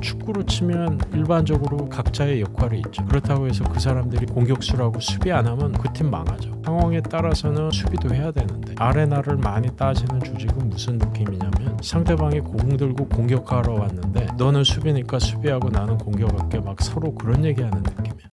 축구로 치면 일반적으로 각자의 역할이 있죠. 그렇다고 해서 그 사람들이 공격수라고 수비 안 하면 그 팀 망하죠. 상황에 따라서는 수비도 해야 되는데 아레나를 많이 따지는 조직은 무슨 느낌이냐면 상대방이 공 들고 공격하러 왔는데 너는 수비니까 수비하고 나는 공격할게, 막 서로 그런 얘기하는 느낌이야.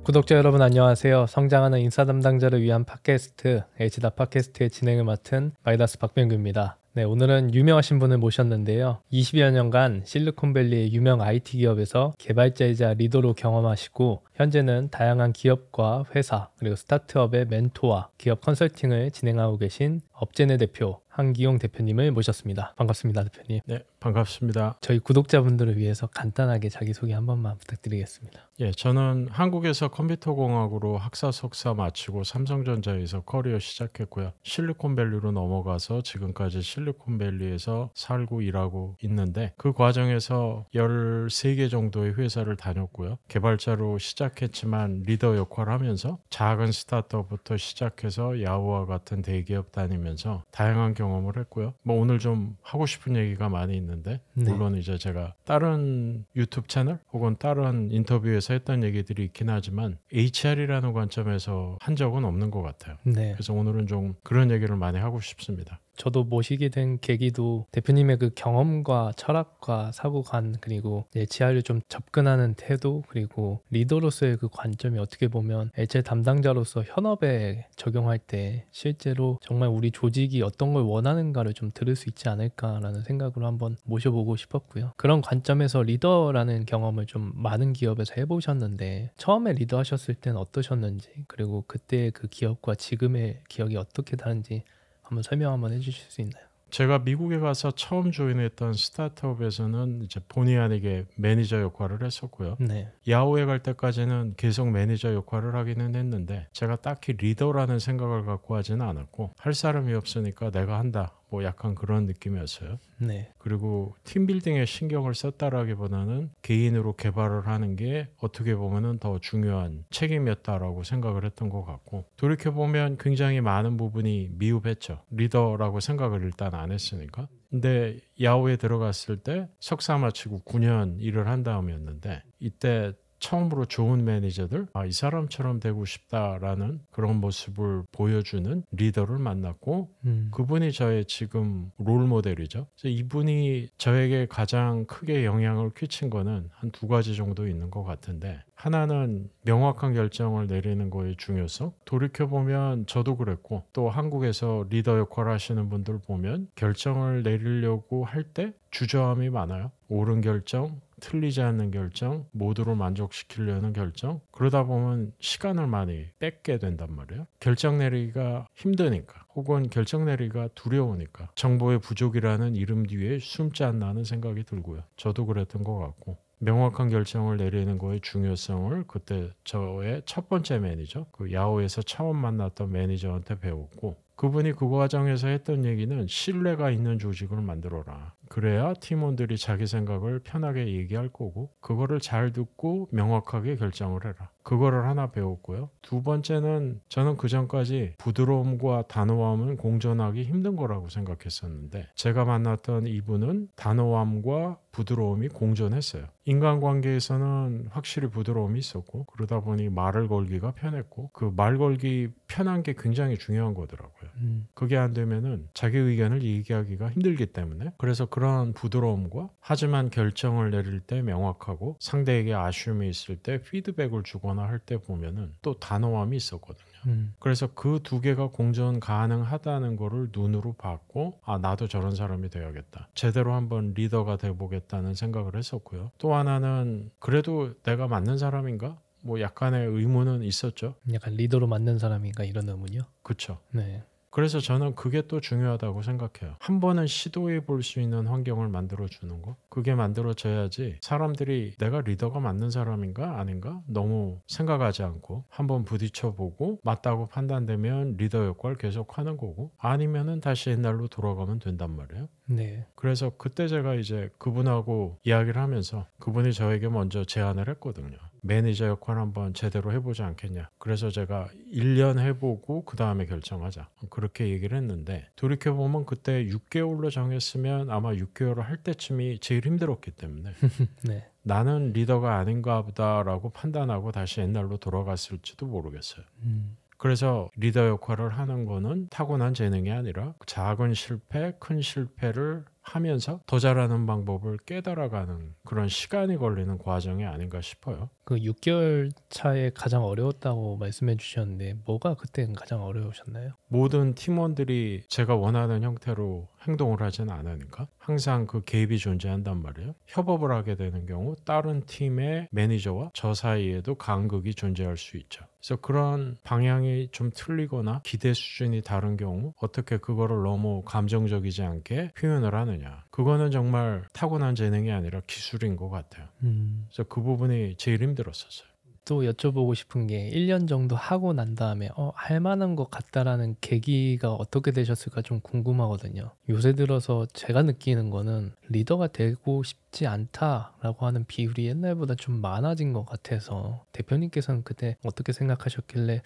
구독자 여러분 안녕하세요. 성장하는 인사 담당자를 위한 팟캐스트 H다 팟캐스트의 진행을 맡은 마이다스 박병규입니다. 네, 오늘은 유명하신 분을 모셨는데요. 20여 년간 실리콘밸리의 유명 IT 기업에서 개발자이자 리더로 경험하시고 현재는 다양한 기업과 회사 그리고 스타트업의 멘토와 기업 컨설팅을 진행하고 계신 업제네 대표 한기용 대표님을 모셨습니다. 반갑습니다, 대표님. 네, 반갑습니다. 저희 구독자분들을 위해서 간단하게 자기소개 한 번만 부탁드리겠습니다. 예, 저는 한국에서 컴퓨터공학으로 학사 석사 마치고 삼성전자에서 커리어 시작했고요. 실리콘밸리로 넘어가서 지금까지 실리콘밸리에서 살고 일하고 있는데 그 과정에서 13개 정도의 회사를 다녔고요. 개발자로 시작했지만 리더 역할을 하면서 작은 스타트업부터 시작해서 야후와 같은 대기업 다니면서 다양한 경험을 했고요. 뭐 오늘 좀 하고 싶은 얘기가 많이 있는데 물론 이제 제가 다른 유튜브 채널 혹은 다른 인터뷰에서 했던 얘기들이 있긴 하지만 HR이라는 관점에서 한 적은 없는 것 같아요. 그래서 오늘은 좀 그런 얘기를 많이 하고 싶습니다. 저도 모시게 된 계기도 대표님의 그 경험과 철학과 사고관 그리고 HR을 좀 접근하는 태도 그리고 리더로서의 그 관점이 어떻게 보면 HR 담당자로서 현업에 적용할 때 실제로 정말 우리 조직이 어떤 걸 원하는가를 좀 들을 수 있지 않을까라는 생각으로 한번 모셔보고 싶었고요. 그런 관점에서 리더라는 경험을 좀 많은 기업에서 해보셨는데 처음에 리더 하셨을 때는 어떠셨는지 그리고 그때 그 기업과 지금의 기억이 어떻게 다른지 한번 설명 한번 해주실 수 있나요? 제가 미국에 가서 처음 조인했던 스타트업에서는 이제 본의 아니게 매니저 역할을 했었고요. 야후에 갈 때까지는 계속 매니저 역할을 하기는 했는데 제가 딱히 리더라는 생각을 갖고 하지는 않았고 할 사람이 없으니까 내가 한다. 뭐 약간 그런 느낌이었어요. 그리고 팀빌딩에 신경을 썼다라기보다는 개인으로 개발을 하는 게 어떻게 보면은 더 중요한 책임이었다라고 생각을 했던 것 같고 돌이켜보면 굉장히 많은 부분이 미흡했죠. 리더라고 생각을 일단 안 했으니까. 근데 야후에 들어갔을 때 석사 마치고 9년 일을 한 다음이었는데 이때 처음으로 좋은 매니저들, 이 사람처럼 되고 싶다라는 그런 모습을 보여주는 리더를 만났고 그분이 저의 지금 롤 모델이죠. 그래서 이분이 저에게 가장 크게 영향을 끼친 거는 한 두 가지 정도 있는 것 같은데 하나는 명확한 결정을 내리는 거의 중요성. 돌이켜보면 저도 그랬고 또 한국에서 리더 역할을 하시는 분들 보면 결정을 내리려고 할 때 주저함이 많아요. 옳은 결정, 틀리지 않는 결정, 모두를 만족시키려는 결정. 그러다 보면 시간을 많이 뺏게 된단 말이에요. 결정 내리기가 힘드니까 혹은 결정 내리기가 두려우니까 정보의 부족이라는 이름 뒤에 숨지 않나 하는 생각이 들고요. 저도 그랬던 것 같고 명확한 결정을 내리는 거의 중요성을 그때 저의 첫 번째 매니저, 그 야후에서 처음 만났던 매니저한테 배웠고 그분이 그 과정에서 했던 얘기는 신뢰가 있는 조직을 만들어라. 그래야 팀원들이 자기 생각을 편하게 얘기할 거고 그거를 잘 듣고 명확하게 결정을 해라. 그거를 하나 배웠고요. 두 번째는 저는 그전까지 부드러움과 단호함은 공존하기 힘든 거라고 생각했었는데 제가 만났던 이분은 단호함과 부드러움이 공존했어요. 인간관계에서는 확실히 부드러움이 있었고 그러다 보니 말을 걸기가 편했고 그 말 걸기 편한 게 굉장히 중요한 거더라고요. 그게 안 되면은 자기 의견을 얘기하기가 힘들기 때문에 그래서 그런 부드러움과 하지만 결정을 내릴 때 명확하고 상대에게 아쉬움이 있을 때 피드백을 주거나 할 때 보면은 또 단호함이 있었거든요. 그래서 그 두 개가 공존 가능하다는 거를 눈으로 봤고 나도 저런 사람이 되어야겠다. 제대로 한번 리더가 돼보겠다는 생각을 했었고요. 또 하나는 그래도 내가 맞는 사람인가? 뭐 약간의 의문은 있었죠. 약간 리더로 맞는 사람인가 이런 의문이요? 그렇죠. 그래서 저는 그게 또 중요하다고 생각해요. 한 번은 시도해 볼 수 있는 환경을 만들어주는 거. 그게 만들어져야지 사람들이 내가 리더가 맞는 사람인가 아닌가 너무 생각하지 않고 한번 부딪혀보고 맞다고 판단되면 리더 역할 계속 하는 거고 아니면은 다시 옛날로 돌아가면 된단 말이에요. 그래서 그때 제가 이제 그분하고 이야기를 하면서 그분이 저에게 먼저 제안을 했거든요. 매니저 역할 한번 제대로 해보지 않겠냐. 그래서 제가 1년 해보고 그 다음에 결정하자. 그렇게 얘기를 했는데 돌이켜보면 그때 6개월로 정했으면 아마 6개월을 할 때쯤이 제일 힘들었기 때문에 네. 나는 리더가 아닌가 보다라고 판단하고 다시 옛날로 돌아갔을지도 모르겠어요. 그래서 리더 역할을 하는 거는 타고난 재능이 아니라 작은 실패, 큰 실패를 하면서 더 잘하는 방법을 깨달아가는 그런 시간이 걸리는 과정이 아닌가 싶어요. 그 6개월 차에 가장 어려웠다고 말씀해 주셨는데 뭐가 그때 가장 어려우셨나요? 모든 팀원들이 제가 원하는 형태로 행동을 하진 않으니까 항상 그 갭이 존재한단 말이에요. 협업을 하게 되는 경우 다른 팀의 매니저와 저 사이에도 간극이 존재할 수 있죠. 그래서 그런 방향이 좀 틀리거나 기대 수준이 다른 경우 어떻게 그거를 너무 감정적이지 않게 표현을 하느냐. 그거는 정말 타고난 재능이 아니라 기술인 것 같아요. 그래서 그 부분이 제일 힘들었었어요. 또 여쭤보고 싶은 게 1년 정도 하고 난 다음에 할 만한 것 같다라는 계기가 어떻게 되셨을까 좀 궁금하거든요. 요새 들어서 제가 느끼는 거는 리더가 되고 싶지 않다라고 하는 비율이 옛날보다 좀 많아진 것 같아서 대표님께서는 그때 어떻게 생각하셨길래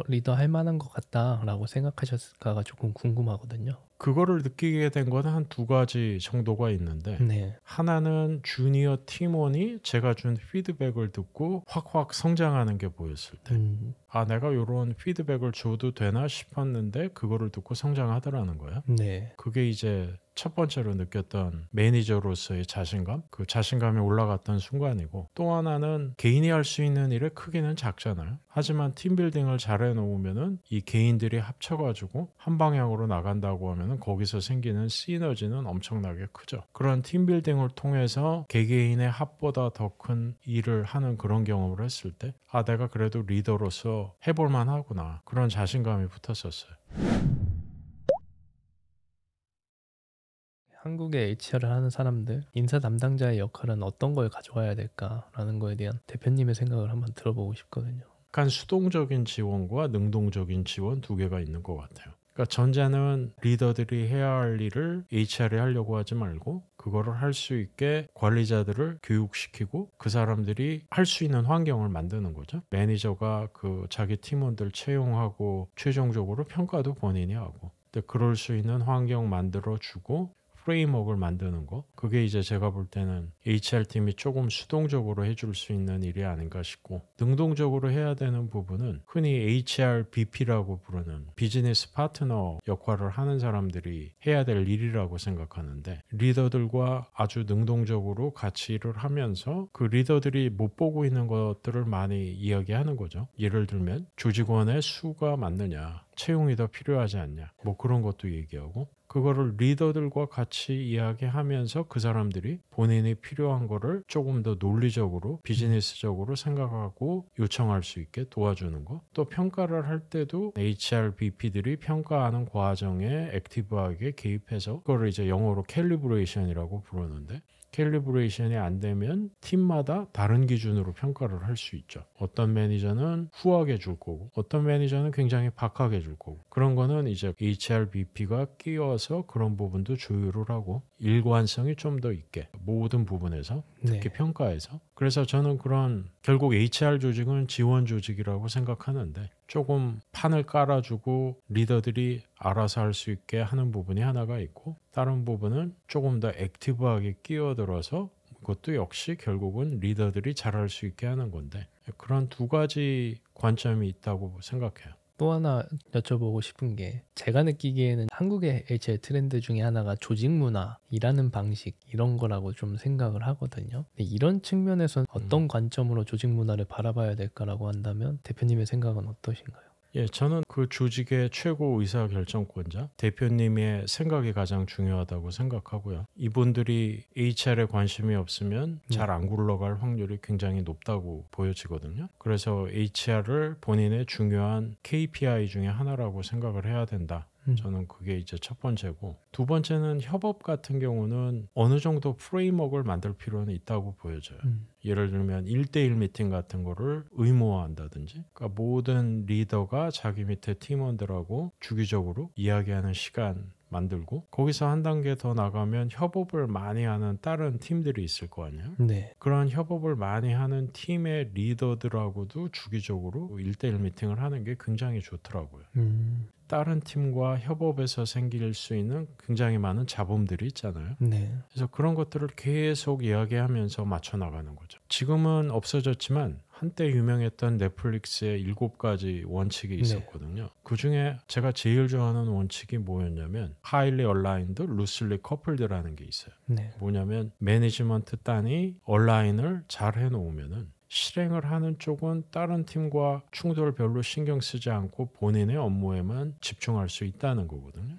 리더 할 만한 것 같다라고 생각하셨을까가 조금 궁금하거든요. 그거를 느끼게 된 건 한 두 가지 정도가 있는데 네. 하나는 주니어 팀원이 제가 준 피드백을 듣고 확확 성장하는 게 보였을 때 내가 이런 피드백을 줘도 되나 싶었는데 그거를 듣고 성장하더라는 거야. 네. 그게 이제 첫 번째로 느꼈던 매니저로서의 자신감, 그 자신감이 올라갔던 순간이고 또 하나는 개인이 할 수 있는 일의 크기는 작잖아요. 하지만 팀빌딩을 잘 해놓으면은 이 개인들이 합쳐가지고 한 방향으로 나간다고 하면은 거기서 생기는 시너지는 엄청나게 크죠. 그런 팀빌딩을 통해서 개개인의 합보다 더 큰 일을 하는 그런 경험을 했을 때 내가 그래도 리더로서 해볼만 하구나. 그런 자신감이 붙었었어요. 한국의 HR을 하는 사람들, 인사 담당자의 역할은 어떤 걸 가져와야 될까라는 거에 대한 대표님의 생각을 한번 들어보고 싶거든요. 약간 수동적인 지원과 능동적인 지원 두 개가 있는 것 같아요. 그러니까 전자는 리더들이 해야 할 일을 HR이 하려고 하지 말고 그거를 할 수 있게 관리자들을 교육시키고 그 사람들이 할 수 있는 환경을 만드는 거죠. 매니저가 그 자기 팀원들 채용하고 최종적으로 평가도 본인이 하고 그럴 수 있는 환경 만들어주고 프레임워크를 만드는 거, 그게 이제 제가 볼 때는 HR팀이 조금 수동적으로 해줄 수 있는 일이 아닌가 싶고, 능동적으로 해야 되는 부분은 흔히 HRBP라고 부르는 비즈니스 파트너 역할을 하는 사람들이 해야 될 일이라고 생각하는데, 리더들과 아주 능동적으로 같이 일을 하면서 그 리더들이 못 보고 있는 것들을 많이 이야기하는 거죠. 예를 들면 조직원의 수가 맞느냐, 채용이 더 필요하지 않냐, 뭐 그런 것도 얘기하고, 그거를 리더들과 같이 이야기하면서 그 사람들이 본인이 필요한 거를 조금 더 논리적으로 비즈니스적으로 생각하고 요청할 수 있게 도와주는 거. 또 평가를 할 때도 HRBP들이 평가하는 과정에 액티브하게 개입해서 그거를 이제 영어로 캘리브레이션이라고 부르는데, 캘리브레이션이 안 되면 팀마다 다른 기준으로 평가를 할 수 있죠. 어떤 매니저는 후하게 줄 거고 어떤 매니저는 굉장히 박하게 줄 거고, 그런 거는 이제 HRBP가 끼어서 그런 부분도 조율을 하고 일관성이 좀 더 있게 모든 부분에서 특히 네. 평가에서. 그래서 저는 그런 결국 HR 조직은 지원 조직이라고 생각하는데, 조금 판을 깔아주고 리더들이 알아서 할 수 있게 하는 부분이 하나가 있고, 다른 부분은 조금 더 액티브하게 끼어들어서 그것도 역시 결국은 리더들이 잘할 수 있게 하는 건데, 그런 두 가지 관점이 있다고 생각해요. 또 하나 여쭤보고 싶은 게, 제가 느끼기에는 한국의 HR 트렌드 중에 하나가 조직 문화, 일하는 방식 이런 거라고 좀 생각을 하거든요. 근데 이런 측면에서 어떤 관점으로 조직 문화를 바라봐야 될까라고 한다면 대표님의 생각은 어떠신가요? 저는 그 조직의 최고 의사결정권자, 대표님의 생각이 가장 중요하다고 생각하고요. 이분들이 HR에 관심이 없으면 잘 안 굴러갈 확률이 굉장히 높다고 보여지거든요. 그래서 HR을 본인의 중요한 KPI 중에 하나라고 생각을 해야 된다. 저는 그게 이제 첫 번째고, 두 번째는 협업 같은 경우는 어느 정도 프레임워크를 만들 필요는 있다고 보여져요. 예를 들면 1대1 미팅 같은 거를 의무화한다든지, 그러니까 모든 리더가 자기 밑에 팀원들하고 주기적으로 이야기하는 시간 만들고 거기서 한 단계 더 나가면 협업을 많이 하는 다른 팀들이 있을 거 아니에요. 네. 그런 협업을 많이 하는 팀의 리더들하고도 주기적으로 1대1 미팅을 하는 게 굉장히 좋더라고요. 다른 팀과 협업에서 생길 수 있는 굉장히 많은 잡음들이 있잖아요. 네. 그래서 그런 것들을 계속 이야기하면서 맞춰 나가는 거죠. 지금은 없어졌지만 한때 유명했던 넷플릭스의 7가지 원칙이 있었거든요. 네. 그중에 제가 제일 좋아하는 원칙이 뭐였냐면 Highly Aligned, Loosely Coupled라는 게 있어요. 네. 뭐냐면 매니지먼트 단이 얼라인을 잘 해놓으면은 실행을 하는 쪽은 다른 팀과 충돌을 별로 신경 쓰지 않고 본인의 업무에만 집중할 수 있다는 거거든요.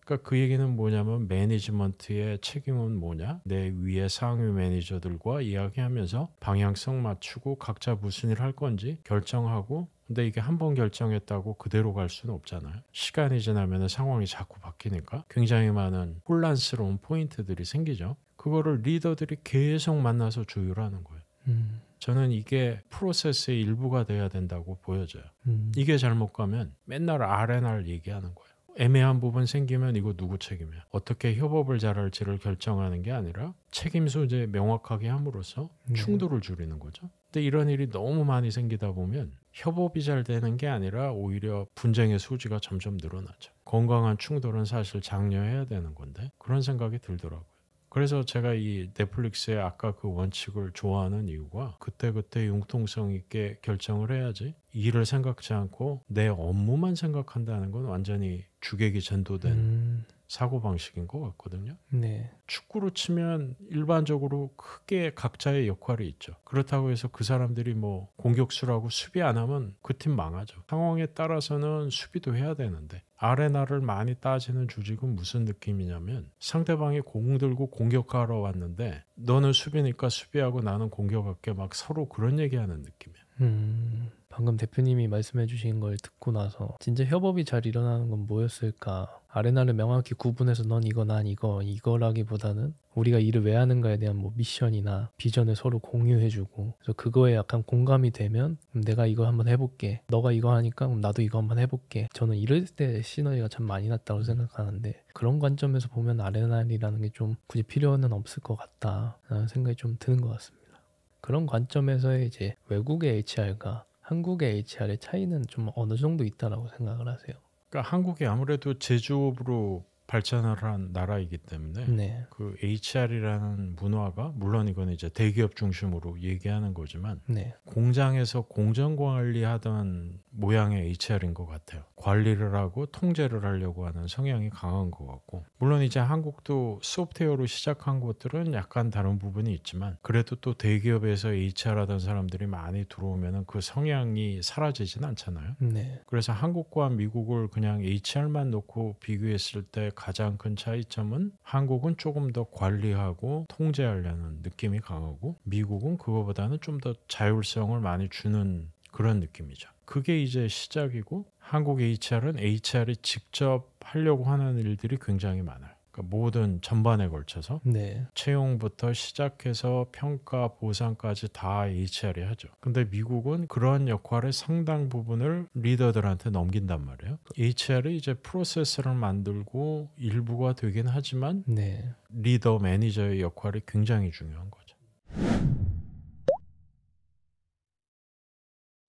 그러니까 그 얘기는 뭐냐면 매니지먼트의 책임은 뭐냐? 내 위에 상위 매니저들과 이야기하면서 방향성 맞추고 각자 무슨 일 할 건지 결정하고 근데 이게 한 번 결정했다고 그대로 갈 수는 없잖아요. 시간이 지나면 상황이 자꾸 바뀌니까 굉장히 많은 혼란스러운 포인트들이 생기죠. 그거를 리더들이 계속 만나서 조율하는 거예요. 저는 이게 프로세스의 일부가 돼야 된다고 보여져요. 이게 잘못 가면 맨날 R&R 얘기하는 거예요. 애매한 부분 생기면 이거 누구 책임이야? 어떻게 협업을 잘할지를 결정하는 게 아니라 책임 소재 명확하게 함으로써 충돌을 줄이는 거죠. 근데 이런 일이 너무 많이 생기다 보면 협업이 잘 되는 게 아니라 오히려 분쟁의 소지가 점점 늘어나죠. 건강한 충돌은 사실 장려해야 되는 건데 그런 생각이 들더라고요. 그래서 제가 이 넷플릭스의 아까 그 원칙을 좋아하는 이유가 그때그때 융통성 있게 결정을 해야지 일을 생각지 않고 내 업무만 생각한다는 건 완전히 주객이 전도된 사고방식인 것 같거든요. 네. 축구로 치면 일반적으로 크게 각자의 역할이 있죠. 그렇다고 해서 그 사람들이 뭐 공격수라고 수비 안 하면 그 팀 망하죠. 상황에 따라서는 수비도 해야 되는데 R&R을 많이 따지는 조직은 무슨 느낌이냐면 상대방이 공 들고 공격하러 왔는데 너는 수비니까 수비하고 나는 공격할게 막 서로 그런 얘기하는 느낌이에요. 방금 대표님이 말씀해 주신 걸 듣고 나서 진짜 협업이 잘 일어나는 건 뭐였을까? R&R을 명확히 구분해서 넌 이거 난 이거라기보다는 우리가 일을 왜 하는가에 대한 뭐 미션이나 비전을 서로 공유해주고 그래서 그거에 약간 공감이 되면 내가 이거 한번 해볼게. 너가 이거 하니까 그럼 나도 이거 한번 해볼게. 저는 이럴 때 시너지가 참 많이 났다고 생각하는데 그런 관점에서 보면 R&R이라는 게 좀 굳이 필요는 없을 것 같다라는 생각이 좀 드는 것 같습니다. 그런 관점에서의 이제 외국의 HR과 한국의 HR의 차이는 좀 어느 정도 있다라고 생각을 하세요? 그러니까 한국이 아무래도 제조업으로 발전을 한 나라이기 때문에 네. 그 HR이라는 문화가 물론 이건 이제 대기업 중심으로 얘기하는 거지만 네. 공장에서 공정 관리하던 모양의 HR인 것 같아요. 관리를 하고 통제를 하려고 하는 성향이 강한 것 같고 물론 이제 한국도 소프트웨어로 시작한 곳들은 약간 다른 부분이 있지만 그래도 또 대기업에서 HR 하던 사람들이 많이 들어오면 그 성향이 사라지진 않잖아요. 네. 그래서 한국과 미국을 그냥 HR만 놓고 비교했을 때 가장 큰 차이점은 한국은 조금 더 관리하고 통제하려는 느낌이 강하고 미국은 그거보다는 좀 더 자율성을 많이 주는 그런 느낌이죠. 그게 이제 시작이고 한국 HR은 HR이 직접 하려고 하는 일들이 굉장히 많아요. 그러니까 모든 전반에 걸쳐서 네. 채용부터 시작해서 평가, 보상까지 다 HR이 하죠. 근데 미국은 그런 역할의 상당 부분을 리더들한테 넘긴단 말이에요. HR이 이제 프로세스를 만들고 일부가 되긴 하지만 네. 리더, 매니저의 역할이 굉장히 중요한 거죠.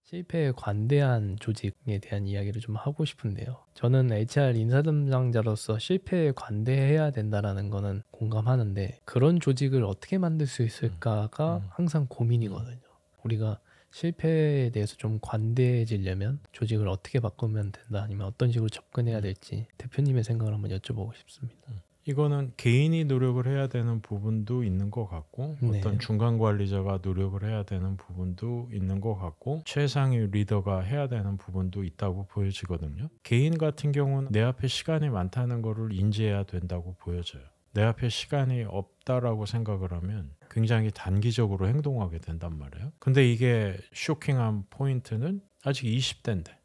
실패에 관대한 조직에 대한 이야기를 좀 하고 싶은데요. 저는 HR 인사 담당자로서 실패에 관대해야 된다라는 거는 공감하는데 그런 조직을 어떻게 만들 수 있을까가 항상 고민이거든요. 우리가 실패에 대해서 좀 관대해지려면 조직을 어떻게 바꾸면 된다 아니면 어떤 식으로 접근해야 될지 대표님의 생각을 한번 여쭤보고 싶습니다. 이거는 개인이 노력을 해야 되는 부분도 있는 것 같고 네. 어떤 중간 관리자가 노력을 해야 되는 부분도 있는 것 같고 최상위 리더가 해야 되는 부분도 있다고 보여지거든요. 개인 같은 경우는 내 앞에 시간이 많다는 거를 인지해야 된다고 보여져요. 내 앞에 시간이 없다라고 생각을 하면 굉장히 단기적으로 행동하게 된단 말이에요. 근데 이게 쇼킹한 포인트는 아직 20대인데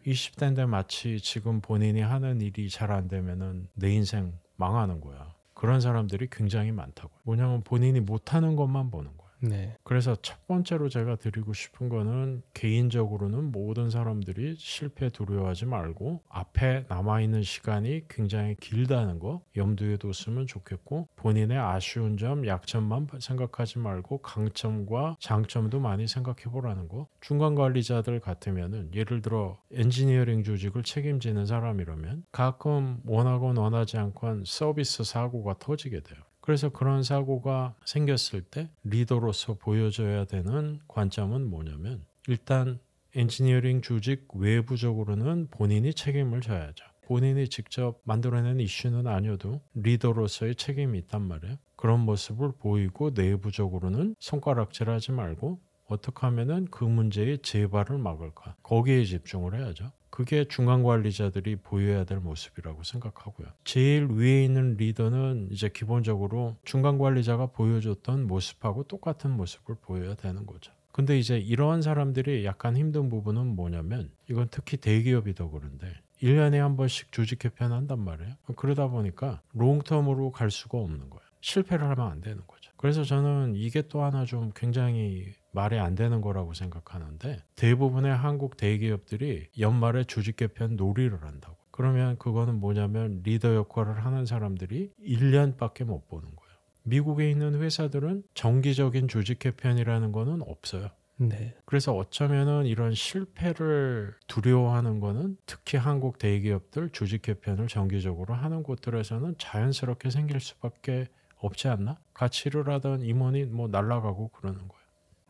20대인데 마치 지금 본인이 하는 일이 잘 안 되면은 내 인생 망하는 거야. 그런 사람들이 굉장히 많다고요. 뭐냐면 본인이 못하는 것만 보는 거야. 네. 그래서 첫 번째로 제가 드리고 싶은 거는 개인적으로는 모든 사람들이 실패 두려워하지 말고 앞에 남아있는 시간이 굉장히 길다는 거 염두에 뒀으면 좋겠고 본인의 아쉬운 점, 약점만 생각하지 말고 강점과 장점도 많이 생각해 보라는 거. 중간 관리자들 같으면은 예를 들어 엔지니어링 조직을 책임지는 사람이라면 가끔 원하건 원하지 않건 서비스 사고가 터지게 돼요. 그래서 그런 사고가 생겼을 때 리더로서 보여줘야 되는 관점은 뭐냐면 일단 엔지니어링 조직 외부적으로는 본인이 책임을 져야죠. 본인이 직접 만들어낸 이슈는 아니어도 리더로서의 책임이 있단 말이에요. 그런 모습을 보이고 내부적으로는 손가락질하지 말고 어떻게 하면은 그 문제의 재발을 막을까? 거기에 집중을 해야죠. 그게 중간 관리자들이 보여야 될 모습이라고 생각하고요. 제일 위에 있는 리더는 이제 기본적으로 중간 관리자가 보여줬던 모습하고 똑같은 모습을 보여야 되는 거죠. 근데 이제 이러한 사람들이 약간 힘든 부분은 뭐냐면 이건 특히 대기업이 더 그런데 1년에 한 번씩 조직 개편한단 말이에요. 그러다 보니까 롱텀으로 갈 수가 없는 거예요. 실패를 하면 안 되는 거죠. 그래서 저는 이게 또 하나 좀 굉장히 말이 안 되는 거라고 생각하는데 대부분의 한국 대기업들이 연말에 조직 개편 놀이를 한다고. 그러면 그거는 뭐냐면 리더 역할을 하는 사람들이 1년밖에 못 보는 거예요. 미국에 있는 회사들은 정기적인 조직 개편이라는 거는 없어요. 네. 그래서 어쩌면은 이런 실패를 두려워하는 거는 특히 한국 대기업들 조직 개편을 정기적으로 하는 곳들에서는 자연스럽게 생길 수밖에 없지 않나? 같이 일을 하던 임원이 뭐 날아가고 그러는 거예요.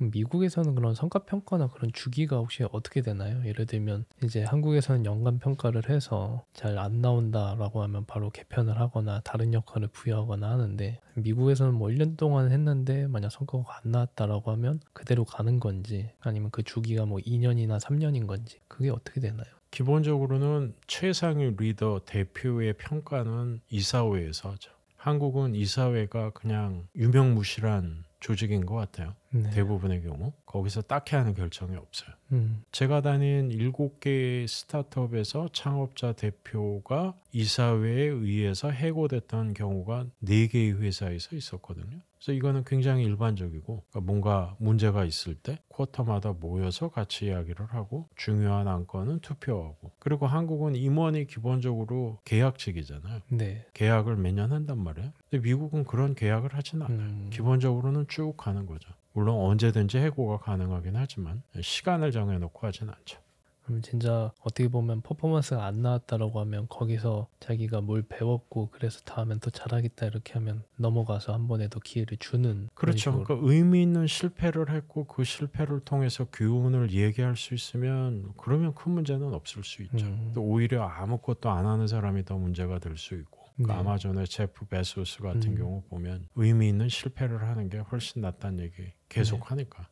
미국에서는 그런 성과 평가나 그런 주기가 혹시 어떻게 되나요? 예를 들면 이제 한국에서는 연간 평가를 해서 잘 안 나온다라고 하면 바로 개편을 하거나 다른 역할을 부여하거나 하는데 미국에서는 뭐 1년 동안 했는데 만약 성과가 안 나왔다라고 하면 그대로 가는 건지 아니면 그 주기가 뭐 2년이나 3년인 건지 그게 어떻게 되나요? 기본적으로는 최상위 리더 대표의 평가는 이사회에서 하죠. 한국은 이사회가 그냥 유명무실한 조직인 것 같아요. 네. 대부분의 경우 거기서 딱히 하는 결정이 없어요. 제가 다닌 7개의 스타트업에서 창업자 대표가 이사회에 의해서 해고됐던 경우가 4개의 회사에서 있었거든요. 그래서 이거는 굉장히 일반적이고 그러니까 뭔가 문제가 있을 때 쿼터마다 모여서 같이 이야기를 하고 중요한 안건은 투표하고 그리고 한국은 임원이 기본적으로 계약직이잖아요. 네. 계약을 매년 한단 말이에요. 근데 미국은 그런 계약을 하진 않아요. 기본적으로는 쭉 가는 거죠. 물론 언제든지 해고가 가능하긴 하지만 시간을 정해놓고 하진 않죠. 그럼 진짜 어떻게 보면 퍼포먼스가 안 나왔다라고 하면 거기서 자기가 뭘 배웠고 그래서 다음엔 더 잘하겠다 이렇게 하면 넘어가서 한 번에 더 기회를 주는 그렇죠. 그러니까 의미 있는 실패를 했고 그 실패를 통해서 교훈을 얘기할 수 있으면 그러면 큰 문제는 없을 수 있죠. 또 오히려 아무것도 안 하는 사람이 더 문제가 될 수 있고 그 아마존의 제프 베소스 같은 경우 보면 의미 있는 실패를 하는 게 훨씬 낫다는 얘기 계속 하니까